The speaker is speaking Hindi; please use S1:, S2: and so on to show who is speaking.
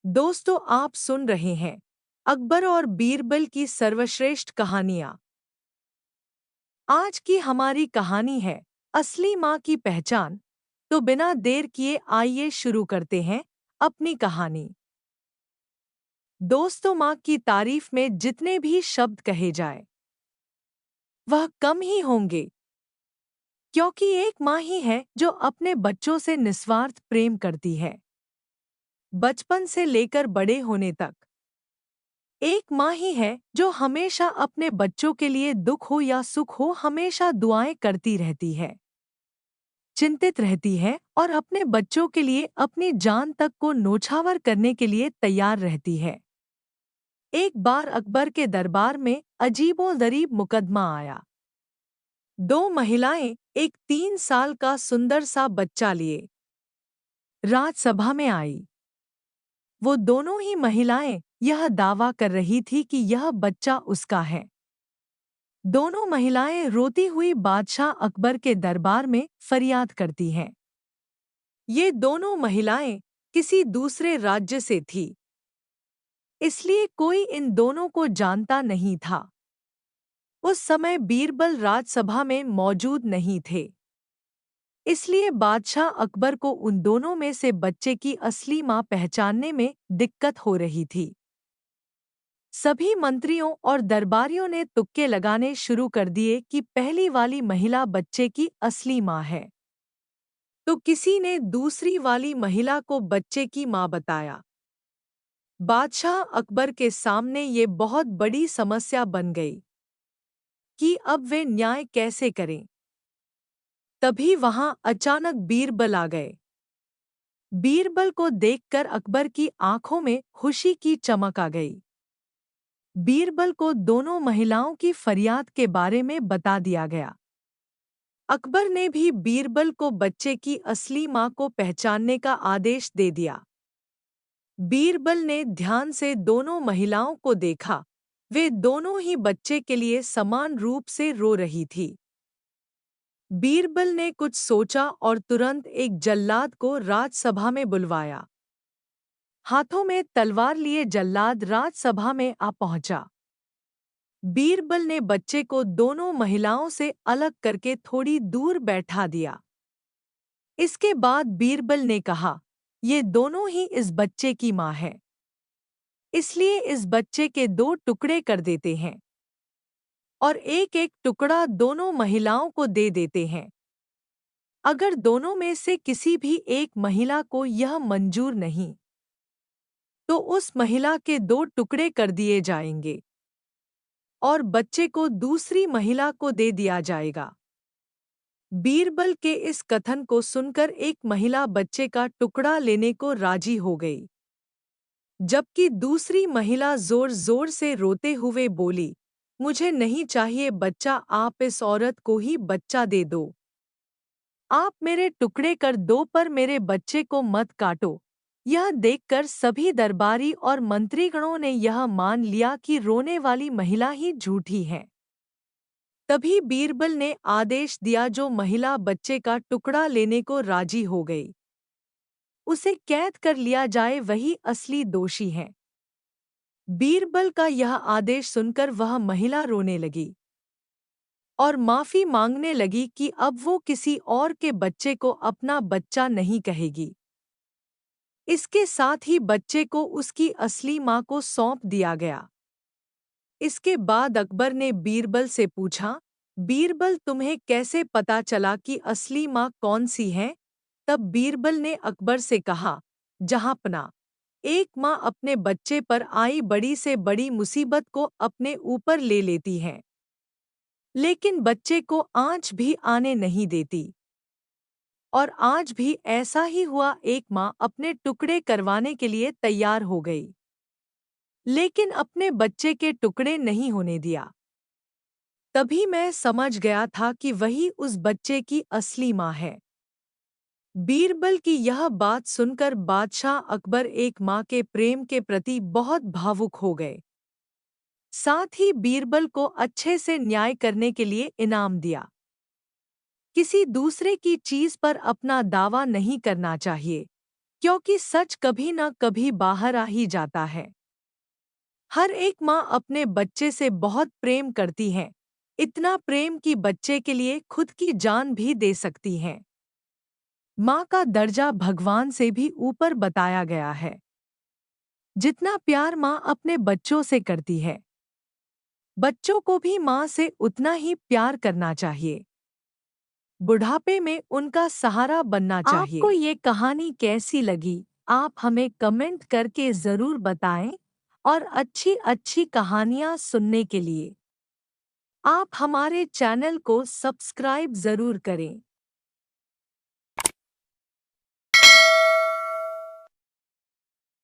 S1: दोस्तों, आप सुन रहे हैं अकबर और बीरबल की सर्वश्रेष्ठ कहानियां। आज की हमारी कहानी है असली माँ की पहचान। तो बिना देर किए आइए शुरू करते हैं अपनी कहानी। दोस्तों, माँ की तारीफ में जितने भी शब्द कहे जाए वह कम ही होंगे, क्योंकि एक माँ ही है जो अपने बच्चों से निस्वार्थ प्रेम करती है, बचपन से लेकर बड़े होने तक। एक माँ ही है जो हमेशा अपने बच्चों के लिए, दुख हो या सुख हो, हमेशा दुआएं करती रहती है, चिंतित रहती है और अपने बच्चों के लिए अपनी जान तक को न्योछावर करने के लिए तैयार रहती है। एक बार अकबर के दरबार में अजीबोगरीब मुकदमा आया। दो महिलाएं एक 3 साल का सुंदर सा बच्चा लिए राजसभा में आई। वो दोनों ही महिलाएं यह दावा कर रही थी कि यह बच्चा उसका है। दोनों महिलाएं रोती हुई बादशाह अकबर के दरबार में फरियाद करती हैं। ये दोनों महिलाएं किसी दूसरे राज्य से थीं, इसलिए कोई इन दोनों को जानता नहीं था। उस समय बीरबल राजसभा में मौजूद नहीं थे, इसलिए बादशाह अकबर को उन दोनों में से बच्चे की असली मां पहचानने में दिक्कत हो रही थी। सभी मंत्रियों और दरबारियों ने तुक्के लगाने शुरू कर दिए कि पहली वाली महिला बच्चे की असली मां है, तो किसी ने दूसरी वाली महिला को बच्चे की मां बताया। बादशाह अकबर के सामने ये बहुत बड़ी समस्या बन गई कि अब वे न्याय कैसे करें। तभी वहां अचानक बीरबल आ गए। बीरबल को देखकर अकबर की आंखों में खुशी की चमक आ गई। बीरबल को दोनों महिलाओं की फरियाद के बारे में बता दिया गया। अकबर ने भी बीरबल को बच्चे की असली मां को पहचानने का आदेश दे दिया। बीरबल ने ध्यान से दोनों महिलाओं को देखा। वे दोनों ही बच्चे के लिए समान रूप से रो रही थी। बीरबल ने कुछ सोचा और तुरंत एक जल्लाद को राजसभा में बुलवाया। हाथों में तलवार लिए जल्लाद राजसभा में आ पहुंचा। बीरबल ने बच्चे को दोनों महिलाओं से अलग करके थोड़ी दूर बैठा दिया। इसके बाद बीरबल ने कहा, ये दोनों ही इस बच्चे की मां है, इसलिए इस बच्चे के 2 टुकड़े कर देते हैं और एक एक टुकड़ा दोनों महिलाओं को दे देते हैं। अगर दोनों में से किसी भी एक महिला को यह मंजूर नहीं, तो उस महिला के 2 टुकड़े कर दिए जाएंगे और बच्चे को दूसरी महिला को दे दिया जाएगा। बीरबल के इस कथन को सुनकर एक महिला बच्चे का टुकड़ा लेने को राजी हो गई, जबकि दूसरी महिला जोर जोर से रोते हुए बोली, मुझे नहीं चाहिए बच्चा, आप इस औरत को ही बच्चा दे दो। आप मेरे टुकड़े कर दो पर मेरे बच्चे को मत काटो। यह देखकर सभी दरबारी और मंत्रीगणों ने यह मान लिया कि रोने वाली महिला ही झूठी है। तभी बीरबल ने आदेश दिया, जो महिला बच्चे का टुकड़ा लेने को राजी हो गई, उसे कैद कर लिया जाए, वही असली दोषी है। बीरबल का यह आदेश सुनकर वह महिला रोने लगी और माफी मांगने लगी कि अब वो किसी और के बच्चे को अपना बच्चा नहीं कहेगी। इसके साथ ही बच्चे को उसकी असली मां को सौंप दिया गया। इसके बाद अकबर ने बीरबल से पूछा, बीरबल, तुम्हें कैसे पता चला कि असली मां कौन सी है? तब बीरबल ने अकबर से कहा, जहांपना, एक मां अपने बच्चे पर आई बड़ी से बड़ी मुसीबत को अपने ऊपर ले लेती है, लेकिन बच्चे को आंच भी आने नहीं देती। और आज भी ऐसा ही हुआ, एक मां अपने टुकड़े करवाने के लिए तैयार हो गई, लेकिन अपने बच्चे के टुकड़े नहीं होने दिया। तभी मैं समझ गया था कि वही उस बच्चे की असली मां है। बीरबल की यह बात सुनकर बादशाह अकबर एक मां के प्रेम के प्रति बहुत भावुक हो गए। साथ ही बीरबल को अच्छे से न्याय करने के लिए इनाम दिया। किसी दूसरे की चीज पर अपना दावा नहीं करना चाहिए, क्योंकि सच कभी न कभी बाहर आ ही जाता है। हर एक माँ अपने बच्चे से बहुत प्रेम करती है, इतना प्रेम कि बच्चे के लिए खुद की जान भी दे सकती है। माँ का दर्जा भगवान से भी ऊपर बताया गया है। जितना प्यार माँ अपने बच्चों से करती है, बच्चों को भी माँ से उतना ही प्यार करना चाहिए। बुढ़ापे में उनका सहारा बनना चाहिए। आपको ये कहानी कैसी लगी? आप हमें कमेंट करके ज़रूर बताएं और अच्छी अच्छी कहानियाँ सुनने के लिए आप हमारे चैनल को सब्सक्राइब ज़रूर करें।